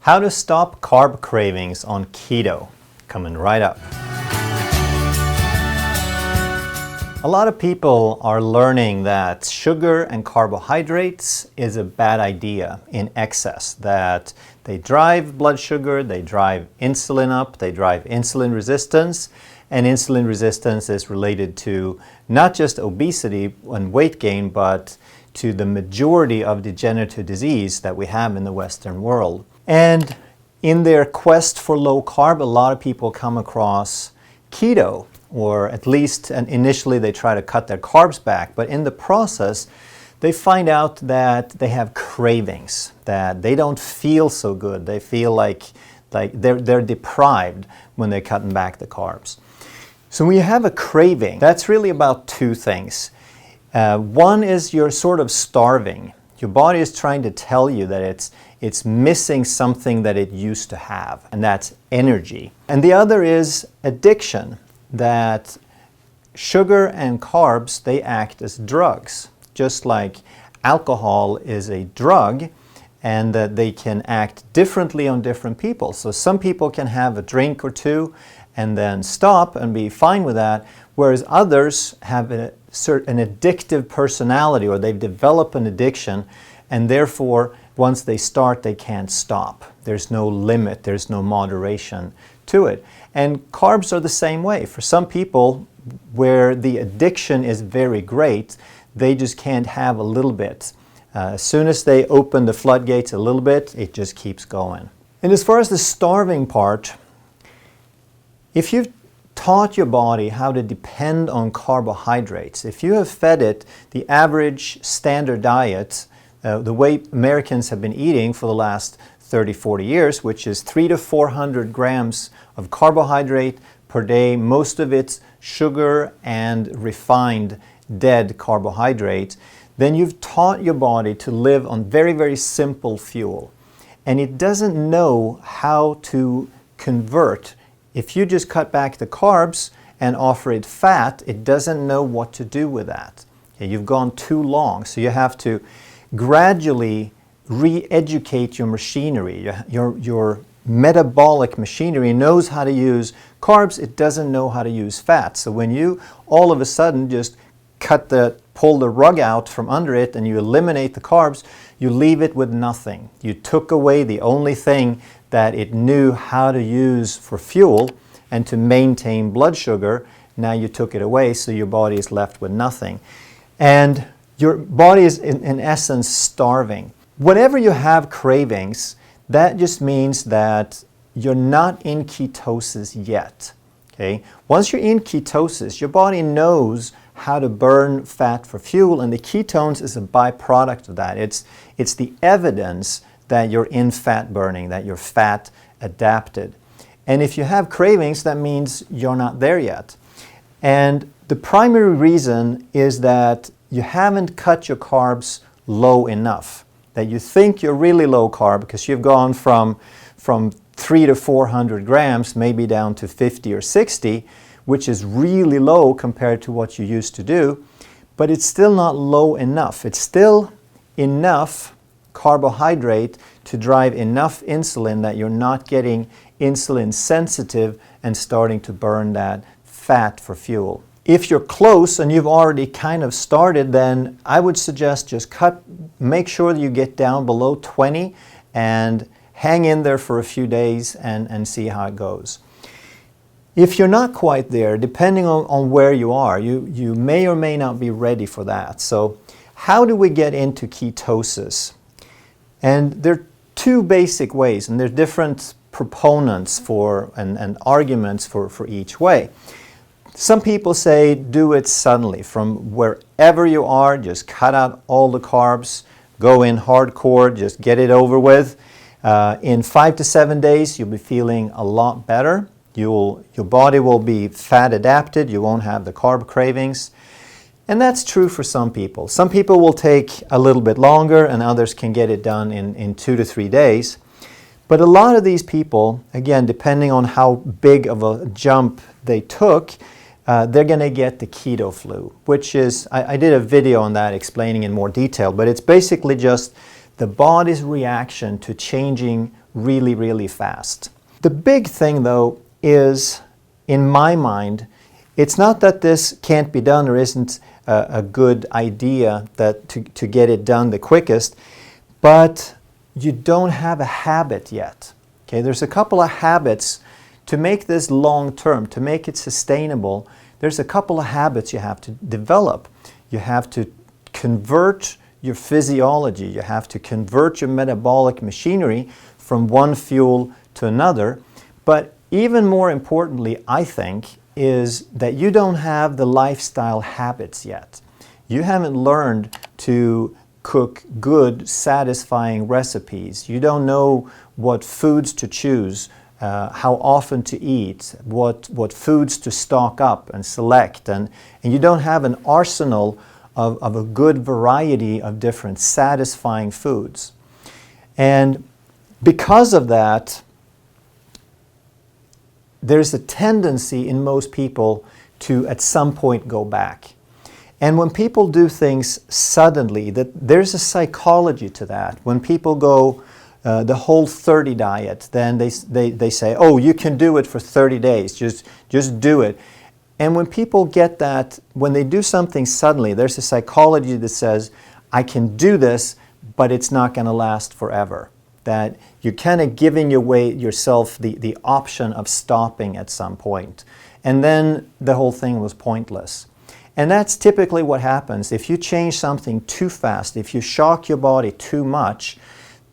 How to stop carb cravings on keto, coming right up. A lot of people are learning that sugar and carbohydrates is a bad idea in excess, that they drive blood sugar, they drive insulin up, they drive insulin resistance, and insulin resistance is related to not just obesity and weight gain, but to the majority of degenerative disease that we have in the Western world. And in their quest for low carb, a lot of people come across keto, or at least initially they try to cut their carbs back, but in the process they find out that they have cravings, that they don't feel so good. They feel like they're deprived when they're cutting back the carbs. So when you have a craving, that's really about two things. One is you're sort of starving. Your body is trying to tell you that it's missing something that it used to have, and that's energy. And the other is addiction, that sugar and carbs, they act as drugs, just like alcohol is a drug, and that they can act differently on different people. So some people can have a drink or two and then stop and be fine with that, whereas others have an addictive personality, or they've developed an addiction, and therefore once they start they can't stop. There's no limit, there's no moderation to it. And carbs are the same way. For some people, where the addiction is very great, they just can't have a little bit. As soon as they open the floodgates a little bit, it just keeps going. And as far as the starving part, if you've taught your body how to depend on carbohydrates, if you have fed it the average standard diet, the way Americans have been eating for the last 30, 40 years, which is 300 to 400 grams of carbohydrate per day, most of it's sugar and refined dead carbohydrates, then you've taught your body to live on very, very simple fuel. And it doesn't know how to convert. If you just cut back the carbs and offer it fat, it doesn't know what to do with that. You've gone too long, so you have to gradually re-educate your machinery. Your metabolic machinery knows how to use carbs, it doesn't know how to use fat. So when you all of a sudden just pull the rug out from under it and you eliminate the carbs, you leave it with nothing. You took away the only thing that it knew how to use for fuel and to maintain blood sugar. Now you took it away, so your body is left with nothing. And your body is in essence starving. Whenever you have cravings, that just means that you're not in ketosis yet. Okay? Once you're in ketosis, your body knows how to burn fat for fuel, and the ketones is a byproduct of that. It's the evidence that you're in fat burning, that you're fat adapted. And if you have cravings, that means you're not there yet. And the primary reason is that you haven't cut your carbs low enough, that you think you're really low carb because you've gone from 300 to 400 grams, maybe down to 50 or 60, which is really low compared to what you used to do, but it's still not low enough. It's still enough carbohydrate to drive enough insulin that you're not getting insulin sensitive and starting to burn that fat for fuel. If you're close and you've already kind of started, then I would suggest just make sure that you get down below 20 and hang in there for a few days and see how it goes. If you're not quite there, depending on where you are, you may or may not be ready for that. So how do we get into ketosis? And there are two basic ways, and there's different proponents for and arguments for each way. Some people say do it suddenly. From wherever you are, just cut out all the carbs, go in hardcore, just get it over with. In 5 to 7 days, you'll be feeling a lot better. Your body will be fat adapted, you won't have the carb cravings. And that's true for some people. Some people will take a little bit longer, and others can get it done in 2 to 3 days. But a lot of these people, again, depending on how big of a jump they took, they're going to get the keto flu, which is, I did a video on that explaining in more detail, but it's basically just the body's reaction to changing really, really fast. The big thing though is, in my mind, it's not that this can't be done or isn't a good idea that to get it done the quickest, but you don't have a habit yet. Okay, there's a couple of habits to make this long term, to make it sustainable. There's a couple of habits you have to develop. You have to convert your physiology. You have to convert your metabolic machinery from one fuel to another. But even more importantly, I think, is that you don't have the lifestyle habits yet. You haven't learned to cook good, satisfying recipes. You don't know what foods to choose, how often to eat, what foods to stock up and select, and you don't have an arsenal of a good variety of different satisfying foods. And because of that, there's a tendency in most people to at some point go back. And when people do things suddenly, there's a psychology to that. When people go the Whole30 diet, then they say, oh, you can do it for 30 days, just do it. And when people get that, when they do something suddenly, there's a psychology that says, I can do this, but it's not going to last forever. That you're kind of giving yourself the option of stopping at some point. And then the whole thing was pointless. And that's typically what happens. If you change something too fast, if you shock your body too much,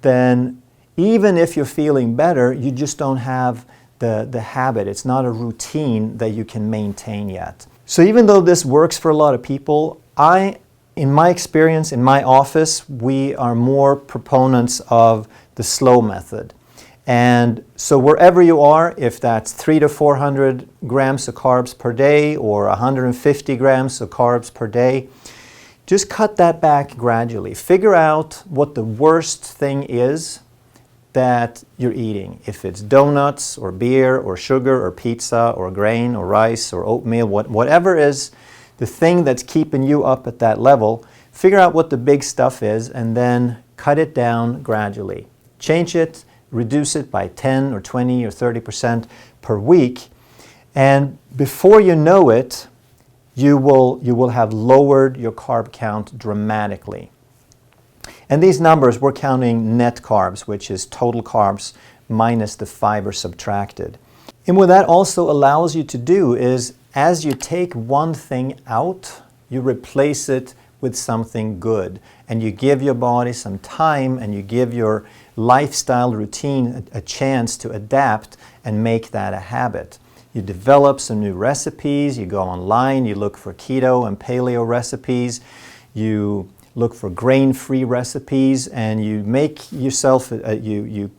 then even if you're feeling better, you just don't have the habit. It's not a routine that you can maintain yet. So even though this works for a lot of people, in my experience, in my office, we are more proponents of the slow method. And so wherever you are, if that's 300 to 400 grams of carbs per day or 150 grams of carbs per day, just cut that back gradually. Figure out what the worst thing is that you're eating. If it's donuts or beer or sugar or pizza or grain or rice or oatmeal, whatever is the thing that's keeping you up at that level, figure out what the big stuff is and then cut it down gradually. Change it, reduce it by 10 or 20 or 30% per week, and before you know it, you will have lowered your carb count dramatically. And these numbers, we're counting net carbs, which is total carbs minus the fiber subtracted. And what that also allows you to do is, as you take one thing out, you replace it with something good. And you give your body some time and you give your lifestyle routine a chance to adapt and make that a habit. You develop some new recipes, you go online, you look for keto and paleo recipes, you look for grain-free recipes, and you make yourself, you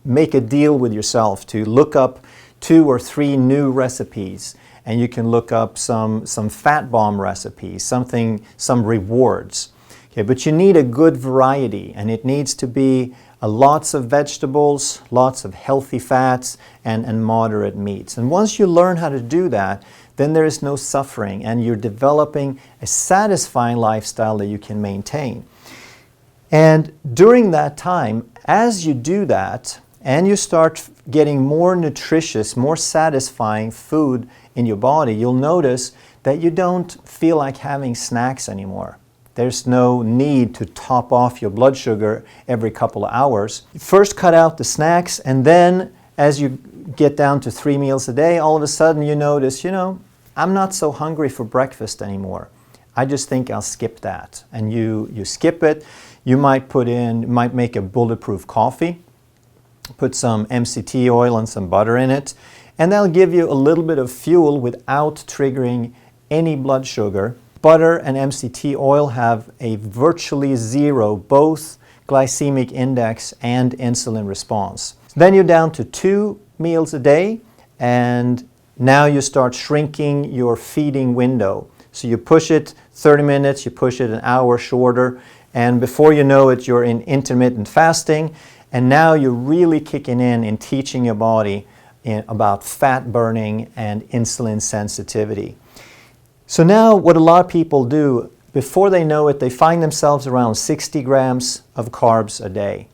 make a deal with yourself to look up 2 or 3 new recipes. And you can look up some fat bomb recipes, some rewards. Okay, but you need a good variety, and it needs to be lots of vegetables, lots of healthy fats, and moderate meats. And once you learn how to do that, then there is no suffering, and you're developing a satisfying lifestyle that you can maintain. And during that time, as you do that, and you start getting more nutritious, more satisfying food in your body, you'll notice that you don't feel like having snacks anymore. There's no need to top off your blood sugar every couple of hours. First cut out the snacks, and then as you get down to 3 meals a day, all of a sudden you notice, I'm not so hungry for breakfast anymore. I just think I'll skip that. And you skip it. You might make a bulletproof coffee, put some MCT oil and some butter in it, and that'll give you a little bit of fuel without triggering any blood sugar. Butter and MCT oil have a virtually zero both glycemic index and insulin response. Then you're down to 2 meals a day, and now you start shrinking your feeding window. So you push it 30 minutes, you push it an hour shorter, and before you know it, you're in intermittent fasting, and now you're really kicking in teaching your body about fat burning and insulin sensitivity. So now what a lot of people do, before they know it, they find themselves around 60 grams of carbs a day.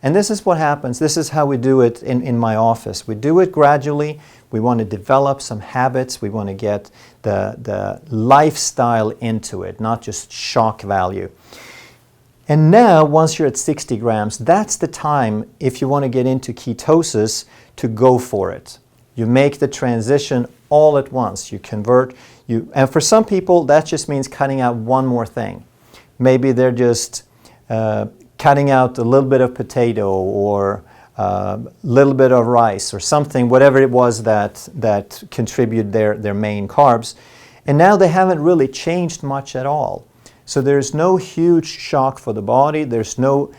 And this is what happens. This is how we do it in my office. We do it gradually. We want to develop some habits. We want to get the lifestyle into it, not just shock value. And now, once you're at 60 grams, that's the time, if you want to get into ketosis, to go for it. You make the transition all at once. You convert. And for some people, that just means cutting out one more thing. Maybe they're just cutting out a little bit of potato or a little bit of rice or something, whatever it was that contributed their main carbs. And now they haven't really changed much at all. So there's no huge shock for the body. There's no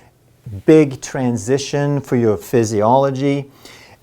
big transition for your physiology.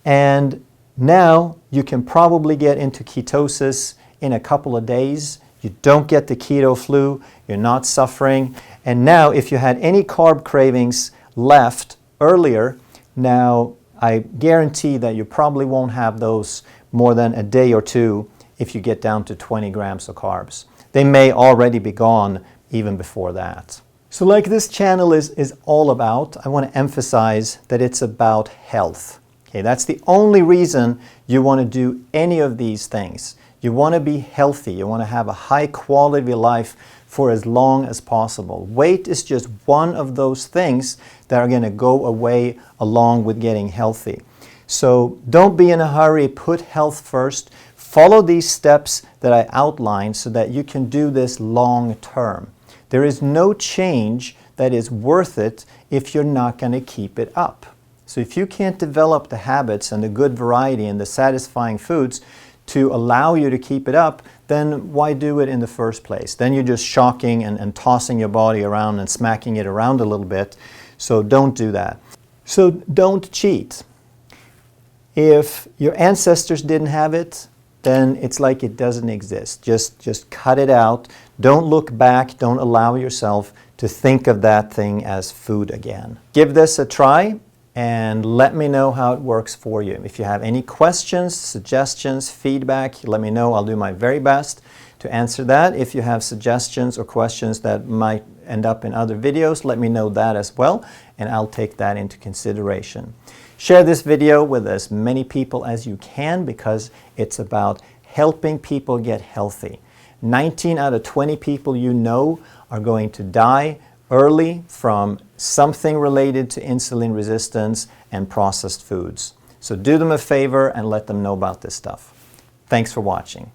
And now you can probably get into ketosis in a couple of days. You don't get the keto flu. You're not suffering. And now if you had any carb cravings left earlier, now I guarantee that you probably won't have those more than a day or two if you get down to 20 grams of carbs. They may already be gone even before that. So like this channel is all about, I want to emphasize that it's about health. Okay, that's the only reason you want to do any of these things. You want to be healthy. You want to have a high quality life for as long as possible. Weight is just one of those things that are going to go away along with getting healthy. So don't be in a hurry. Put health first. Follow these steps that I outlined so that you can do this long term. There is no change that is worth it if you're not going to keep it up. So if you can't develop the habits and the good variety and the satisfying foods to allow you to keep it up, then why do it in the first place? Then you're just shocking and tossing your body around and smacking it around a little bit. So don't do that. So don't cheat. If your ancestors didn't have it, then it's like it doesn't exist. Just cut it out. Don't look back. Don't allow yourself to think of that thing as food again. Give this a try and let me know how it works for you. If you have any questions, suggestions, feedback, let me know. I'll do my very best to answer that. If you have suggestions or questions that might end up in other videos, let me know that as well, and I'll take that into consideration. Share this video with as many people as you can because it's about helping people get healthy. 19 out of 20 people you know are going to die early from something related to insulin resistance and processed foods. So do them a favor and let them know about this stuff. Thanks for watching.